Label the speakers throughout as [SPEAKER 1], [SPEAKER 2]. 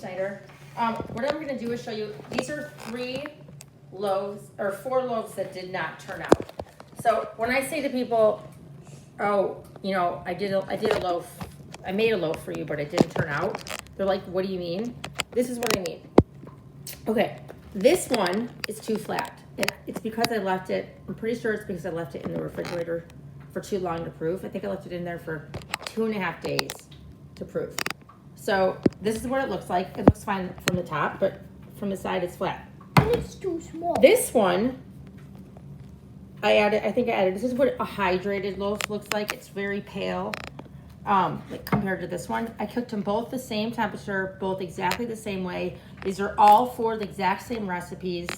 [SPEAKER 1] Schneider. What I'm going to do is show you, these are 4 loaves that did not turn out. So when I say to people, oh, you know, I did a loaf, I made a loaf for you, but it didn't turn out, they're like, what do you mean? This is what I mean. Okay, this one is too flat. And it's because I left it, I'm pretty sure it's because I left it in the refrigerator for too long to proof. I think I left it in there for 2.5 days to proof. So this is what it looks like. It looks fine from the top, but from the side it's flat.
[SPEAKER 2] And it's too small.
[SPEAKER 1] This one, I think I added, this is what a hydrated loaf looks like. It's very pale, like compared to this one. I cooked them both the same temperature, both exactly the same way. These are all 4 the exact same recipes.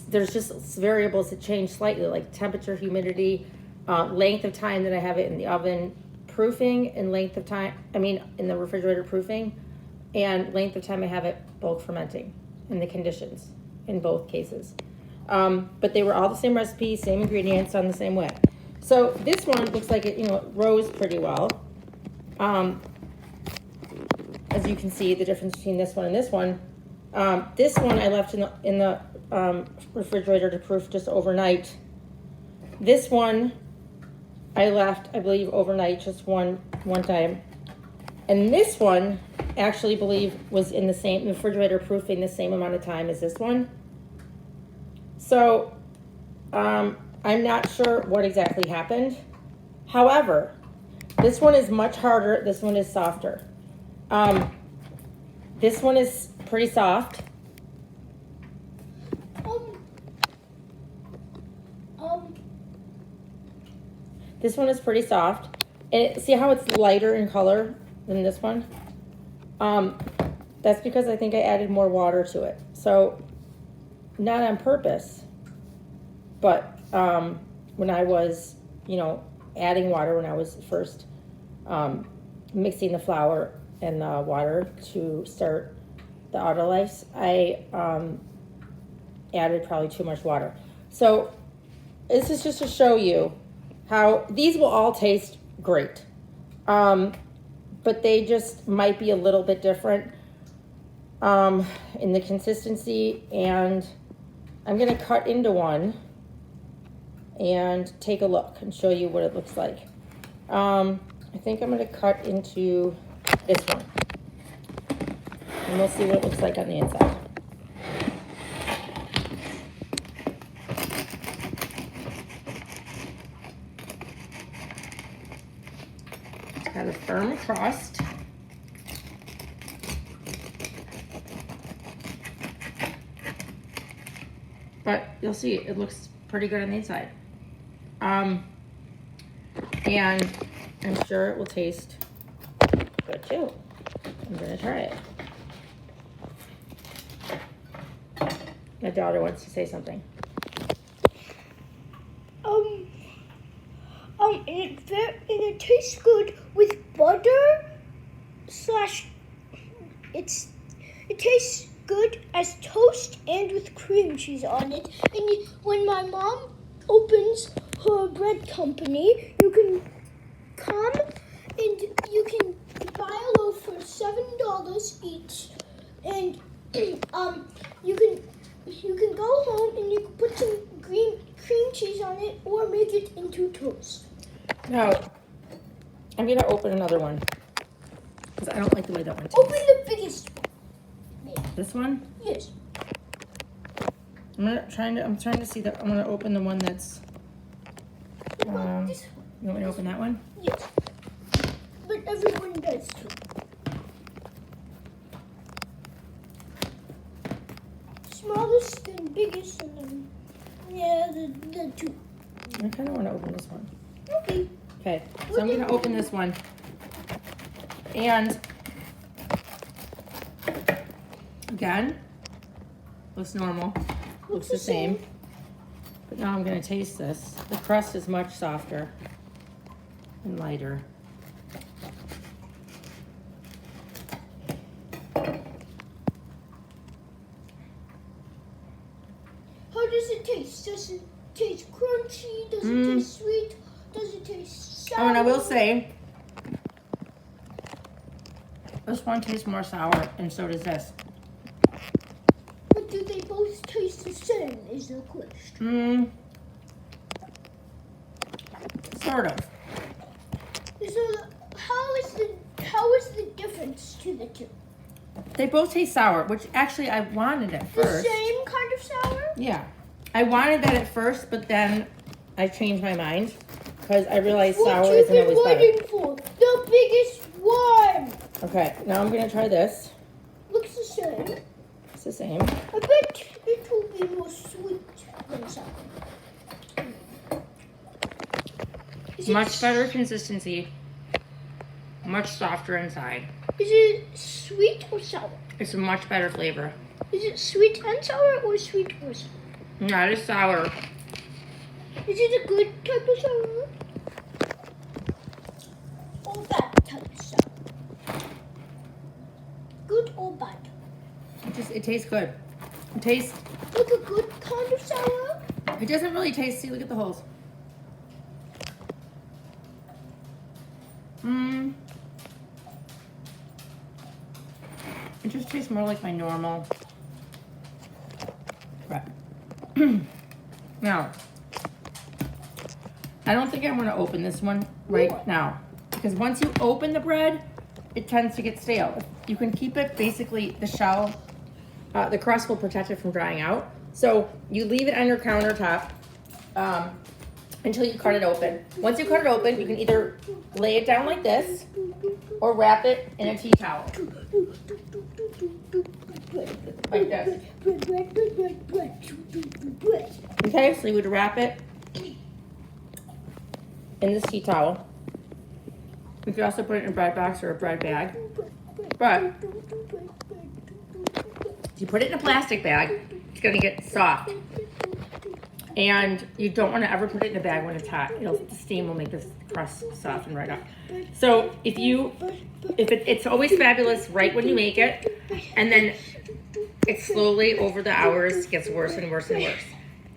[SPEAKER 1] There's just variables that change slightly, like temperature, humidity, length of time that I have it in the oven proofing, and length of time, in the refrigerator proofing, and length of time I have it bulk fermenting, and the conditions in both cases. But they were all the same recipe, same ingredients, done the same way. So this one looks like it, it rose pretty well. As you can see, the difference between this one and this one. This one I left in the refrigerator to proof just overnight. This one I left, I believe, overnight just one time. And this one, actually believe, was in the refrigerator proofing the same amount of time as this one. So, I'm not sure what exactly happened. However, this one is much harder, this one is softer. This one is pretty soft. This one is pretty soft. And see how it's lighter in color than this one? That's because I think I added more water to it. So, not on purpose, but when I was, adding water, when I was first mixing the flour and the water to start the autolyse, I added probably too much water. So this is just to show you how these will all taste great, but they just might be a little bit different in the consistency. And I'm going to cut into one and take a look and show you what it looks like. I think I'm going to cut into this one, and we'll see what it looks like on the inside. It's got a firm crust. But you'll see, it looks pretty good on the inside. And I'm sure it will taste good too. I'm gonna try it. My daughter wants to say something.
[SPEAKER 2] It tastes good with butter / it tastes good as toast and with cream cheese on it. And when my mom opens her bread company, you can come and you can buy a loaf for $7 each, and you can go home and you can put some cream cheese on it or make it into toast.
[SPEAKER 1] Now, I'm gonna open another one because I don't like the way that one tastes.
[SPEAKER 2] Open the biggest one.
[SPEAKER 1] This one?
[SPEAKER 2] Yes.
[SPEAKER 1] I'm trying to see that. I'm gonna open the one that's.
[SPEAKER 2] This one.
[SPEAKER 1] You want me to open that one?
[SPEAKER 2] Yes. But everyone does too. Smallest and biggest, and then the two.
[SPEAKER 1] I kind of want to open this one.
[SPEAKER 2] Okay.
[SPEAKER 1] Okay, so I'm gonna open this one, and again, looks normal, looks the same. But now I'm gonna taste this. The crust is much softer and lighter.
[SPEAKER 2] How does it taste? Does it taste crunchy? Does it taste sweet? Does it taste sour?
[SPEAKER 1] Oh, and I will say, This one tastes more sour, and so does this.
[SPEAKER 2] But do they both taste the same is the question.
[SPEAKER 1] Sort of.
[SPEAKER 2] So how is the difference to the two?
[SPEAKER 1] They both taste sour, which actually I wanted at
[SPEAKER 2] The
[SPEAKER 1] first.
[SPEAKER 2] same kind of sour?
[SPEAKER 1] Yeah. I wanted that at first, but then I changed my mind because I realized sour
[SPEAKER 2] What you've
[SPEAKER 1] isn't
[SPEAKER 2] been
[SPEAKER 1] always better.
[SPEAKER 2] waiting for, the biggest one.
[SPEAKER 1] Okay, now I'm gonna try this.
[SPEAKER 2] Looks the same.
[SPEAKER 1] It's the same.
[SPEAKER 2] I bet it will be more sweet than sour. Is it
[SPEAKER 1] Much better consistency. Much softer inside.
[SPEAKER 2] Is it sweet or sour?
[SPEAKER 1] It's a much better flavor.
[SPEAKER 2] Is it sweet and sour or sweet or sour?
[SPEAKER 1] Not as sour.
[SPEAKER 2] Is it a good type of sour? Or bad type of sour? Good or bad?
[SPEAKER 1] It tastes good. It tastes.
[SPEAKER 2] Like a good kind of sour?
[SPEAKER 1] It doesn't really taste. See, look at the holes. It just tastes more like my normal bread. Now, I don't think I'm going to open this one right now because once you open the bread, it tends to get stale. You can keep it basically the shell, the crust will protect it from drying out. So you leave it on your countertop until you cut it open. Once you cut it open, you can either lay it down like this or wrap it in a tea towel. Like this. Okay, so you would wrap it in this tea towel. You could also put it in a bread box or a bread bag. But if you put it in a plastic bag, it's gonna get soft. And you don't want to ever put it in a bag when it's hot. The steam will make the crust soften right up. So it's always fabulous right when you make it, and then it slowly over the hours gets worse and worse and worse.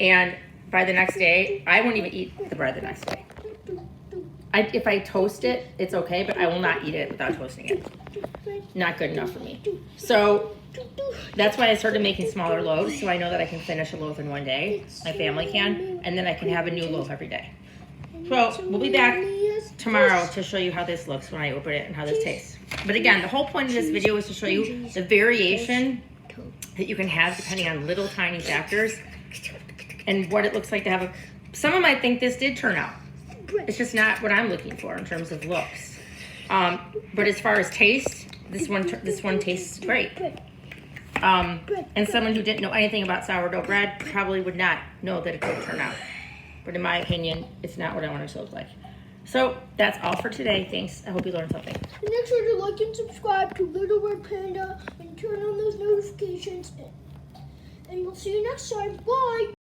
[SPEAKER 1] And by the next day, I won't even eat the bread the next day. If I toast it, it's okay, but I will not eat it without toasting it. Not good enough for me. So that's why I started making smaller loaves, so I know that I can finish a loaf in one day. My family can, and then I can have a new loaf every day. So we'll be back tomorrow to show you how this looks when I open it and how this tastes. But again, the whole point of this video is to show you the variation that you can have depending on little tiny factors and what it looks like to have some might think this did turn out. It's just not what I'm looking for in terms of looks. But as far as taste, this one tastes great. And someone who didn't know anything about sourdough bread probably would not know that it could turn out. But in my opinion, it's not what I want it to look like. So that's all for today. Thanks. I hope you learned something.
[SPEAKER 2] Make sure to like and subscribe to Little Red Panda and turn on those notifications. And we'll see you next time. Bye.